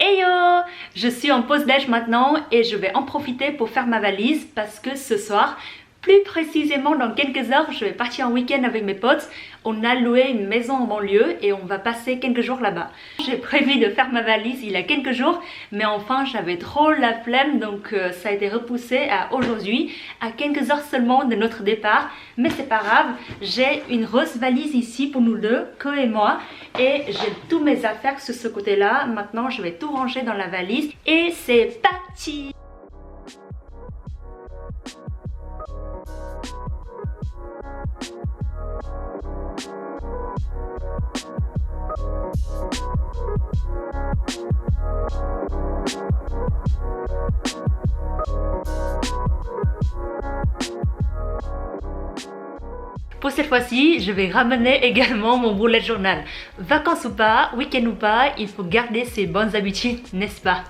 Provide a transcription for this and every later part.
Hey yo! Je suis en pause déj maintenant et je vais en profiter pour faire ma valise parce que ce soir, plus précisément dans quelques heures, je vais partir en week-end avec mes potes. On a loué une maison en banlieue et on va passer quelques jours là-bas. J'ai prévu de faire ma valise il y a quelques jours, mais enfin j'avais trop la flemme, donc ça a été repoussé à aujourd'hui, à quelques heures seulement de notre départ. Mais c'est pas grave, j'ai une rose valise ici pour nous deux, Ko et moi, et j'ai tous mes affaires sur ce côté-là. Maintenant je vais tout ranger dans la valise et c'est parti! Pour cette fois-ci, je vais ramener également mon bullet journal. Vacances ou pas, week-end ou pas, il faut garder ses bonnes habitudes, n'est-ce pas?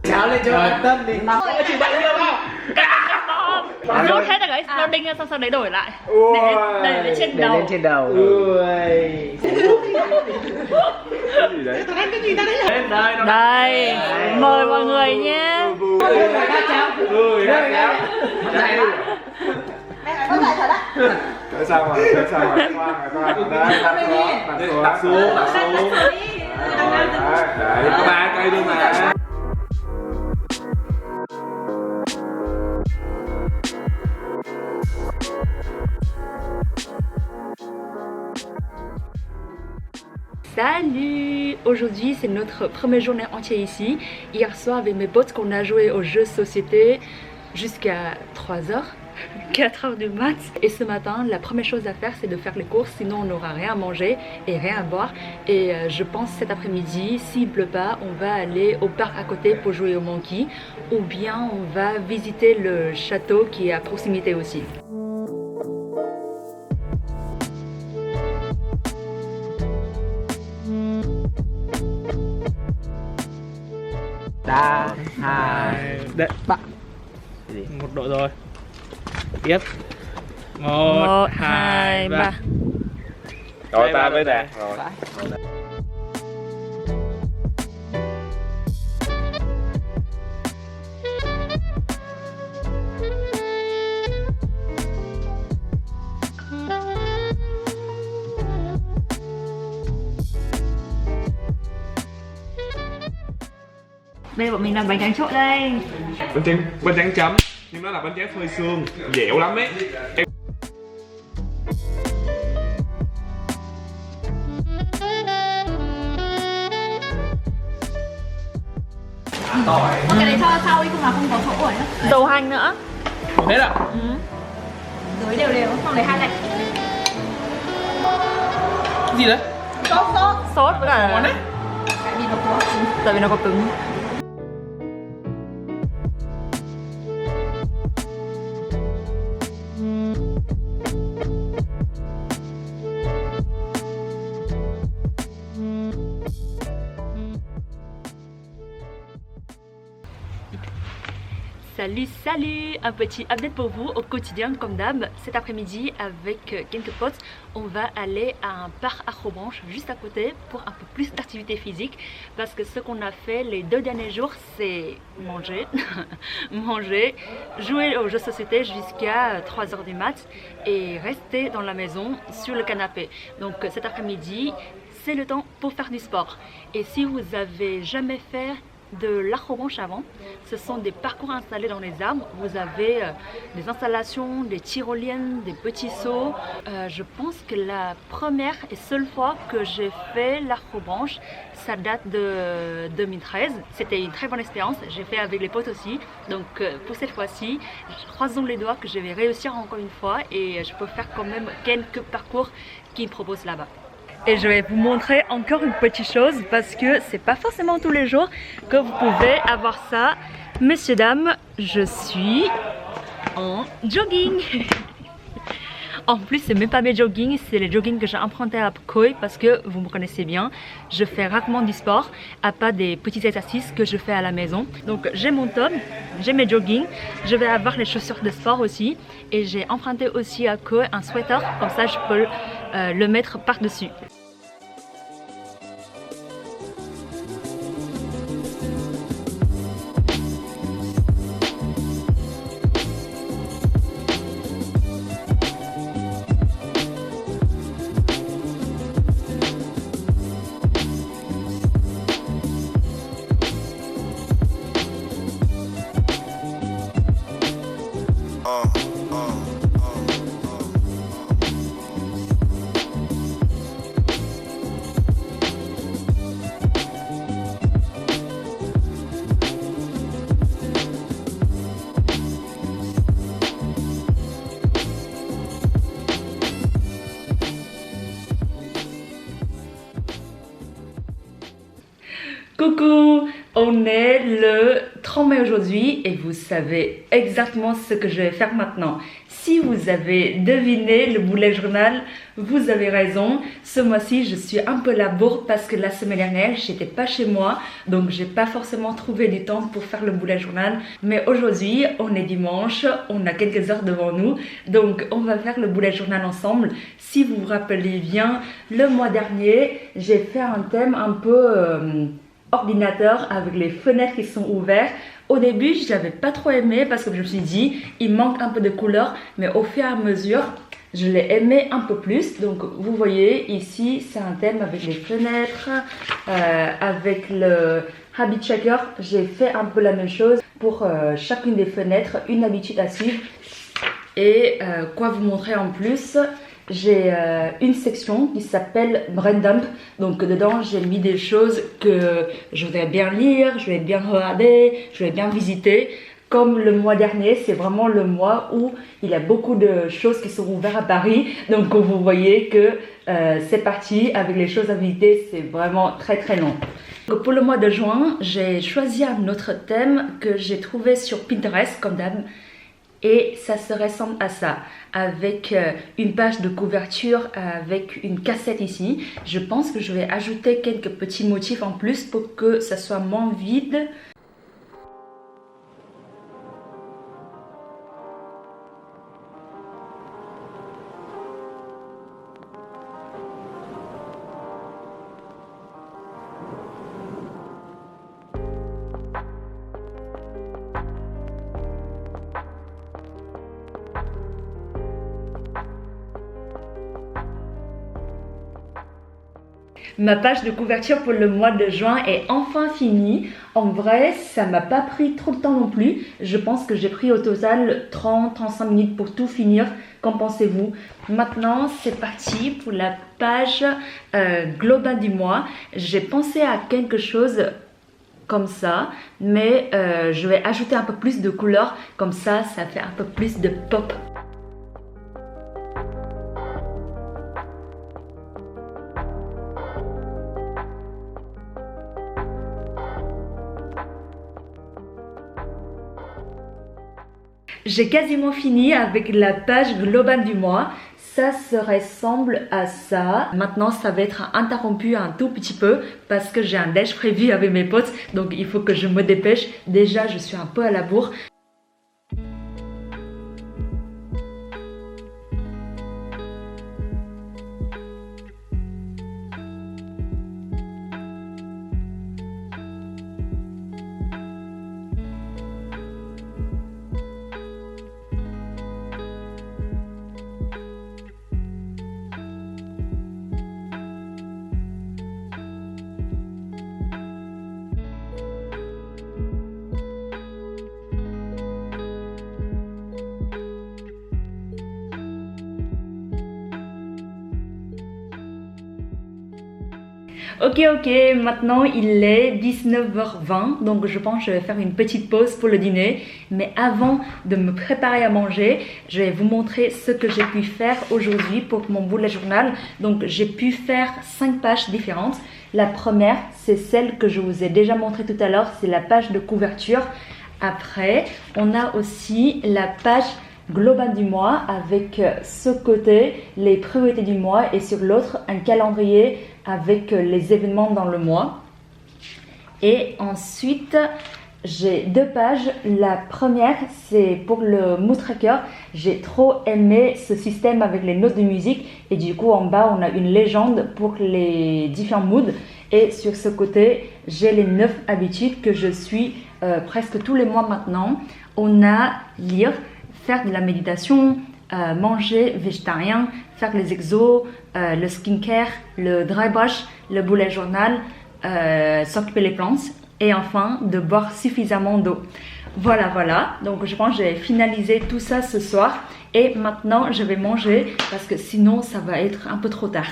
Kéo lên cho anh Tân đi. Chị bạn yêu không? Rút hết rồi guys, nó đinh ra xong sau đấy đổi lại. Để lên trên đầu. Để lên trên đầu. Ui. Cái gì đấy? Cái gì ta đấy? Đây, mời mọi người nhé. Người đã kéo. Này đâu? Có giải thật á? Tại sao mà đây, đặt xuống. Đấy, có 3 cây luôn mà. Salut! Aujourd'hui c'est notre première journée entière ici. Hier soir avec mes potes qu'on a joué aux jeux de société jusqu'à 3h, 4h du mat. Et ce matin la première chose à faire c'est de faire les courses, sinon on n'aura rien à manger et rien à boire. Et je pense cet après-midi, s'il pleut pas, on va aller au parc à côté pour jouer au monkey. Ou bien on va visiter le château qui est à proximité aussi. 3, 2, Đấy, 3. một đội rồi. Tiếp. 1, 2, 3. Rồi ta với nè. Rồi. Đây bọn mình làm bánh tráng trộn đây. Bánh tráng chấm, nhưng nó là bánh tráng phơi sương, dẻo lắm ấy. Cái đấy cho sau đi, không là không có sổ ổi nữa. Dầu hành nữa. Hết ạ. Rưới đều đều, xong lấy 2 lạnh. Cái gì đấy? Sốt. Sốt với cả Ngon đấy. Tại vì nó có cứng. tại vì nó có cứng. Salut, salut! Un petit update pour vous au quotidien comme d'hab. Cet après-midi avec quelques potes, on va aller à un parc Acrobranche juste à côté pour un peu plus d'activité physique. Parce que ce qu'on a fait les 2 derniers jours, c'est manger, manger, jouer aux jeux de société jusqu'à 3h du mat et rester dans la maison sur le canapé. Donc cet après-midi, c'est le temps pour faire du sport. Et si vous avez jamais fait de l'acrobranche avant, ce sont des parcours installés dans les arbres. Vous avez des installations, des tyroliennes, des petits sauts. Je pense que la première et seule fois que j'ai fait l'acrobranche, ça date de 2013. C'était une très bonne expérience, j'ai fait avec les potes aussi. Donc pour cette fois-ci, croisons les doigts que je vais réussir encore une fois et je peux faire quand même quelques parcours qu'ils proposent là-bas. Et je vais vous montrer encore une petite chose parce que c'est pas forcément tous les jours que vous pouvez avoir ça. Messieurs, dames, je suis en jogging. En plus, c'est même pas mes joggings, c'est les joggings que j'ai empruntés à Khoi parce que vous me connaissez bien, je fais rarement du sport, à part des petits exercices que je fais à la maison. Donc j'ai mon top, j'ai mes joggings, je vais avoir les chaussures de sport aussi et j'ai emprunté aussi à Khoi un sweater, comme ça je peux le mettre par-dessus. Coucou, on est le 30 mai aujourd'hui et vous savez exactement ce que je vais faire maintenant. Si vous avez deviné le bullet journal, vous avez raison. Ce mois-ci, je suis un peu à la bourre parce que la semaine dernière, j'étais pas chez moi. Donc, j'ai pas forcément trouvé du temps pour faire le bullet journal. Mais aujourd'hui, on est dimanche, on a quelques heures devant nous. Donc, on va faire le bullet journal ensemble. Si vous vous rappelez bien, le mois dernier, j'ai fait un thème un peu ordinateur avec les fenêtres qui sont ouvertes. Au début, je n'avais pas trop aimé parce que je me suis dit, il manque un peu de couleur, mais au fur et à mesure, je l'ai aimé un peu plus. Donc, vous voyez, ici, c'est un thème avec les fenêtres, avec le habit checker. J'ai fait un peu la même chose pour chacune des fenêtres, une habitude à suivre. Et quoi vous montrer en plus, j'ai une section qui s'appelle Brain Dump. Donc dedans j'ai mis des choses que je voudrais bien lire, je vais bien regarder, je vais bien visiter. Comme le mois dernier, c'est vraiment le mois où il y a beaucoup de choses qui sont ouvertes à Paris. Donc vous voyez que c'est parti avec les choses à visiter, c'est vraiment très très long. Donc, pour le mois de juin, j'ai choisi un autre thème que j'ai trouvé sur Pinterest comme d'hab. Et ça se ressemble à ça, avec une page de couverture, avec une cassette ici. Je pense que je vais ajouter quelques petits motifs en plus pour que ça soit moins vide. Ma page de couverture pour le mois de juin est enfin finie. En vrai, ça m'a pas pris trop de temps non plus. Je pense que j'ai pris au total 30-35 minutes pour tout finir. Qu'en pensez-vous? Maintenant, c'est parti pour la page globale du mois. J'ai pensé à quelque chose comme ça, mais je vais ajouter un peu plus de couleurs. Comme ça fait un peu plus de pop. J'ai quasiment fini avec la page globale du mois. Ça se ressemble à ça. Maintenant, ça va être interrompu un tout petit peu parce que j'ai un déj prévu avec mes potes. Donc, il faut que je me dépêche. Déjà, je suis un peu à la bourre. Ok, maintenant il est 19h20, donc je pense que je vais faire une petite pause pour le dîner. Mais avant de me préparer à manger, je vais vous montrer ce que j'ai pu faire aujourd'hui pour mon bullet journal. Donc j'ai pu faire 5 pages différentes. La première, c'est celle que je vous ai déjà montrée tout à l'heure, c'est la page de couverture. Après, on a aussi la page global du mois avec ce côté les priorités du mois et sur l'autre un calendrier avec les événements dans le mois. Et ensuite j'ai 2 pages. La première c'est pour le mood tracker. J'ai trop aimé ce système avec les notes de musique et du coup en bas on a une légende pour les différents moods. Et sur ce côté j'ai les 9 habitudes que je suis presque tous les mois maintenant. On a lire, faire de la méditation, manger végétarien, faire les exos, le skincare, le dry brush, le bullet journal, s'occuper des plantes et enfin de boire suffisamment d'eau. Voilà, donc je pense que j'ai finalisé tout ça ce soir et maintenant je vais manger parce que sinon ça va être un peu trop tard.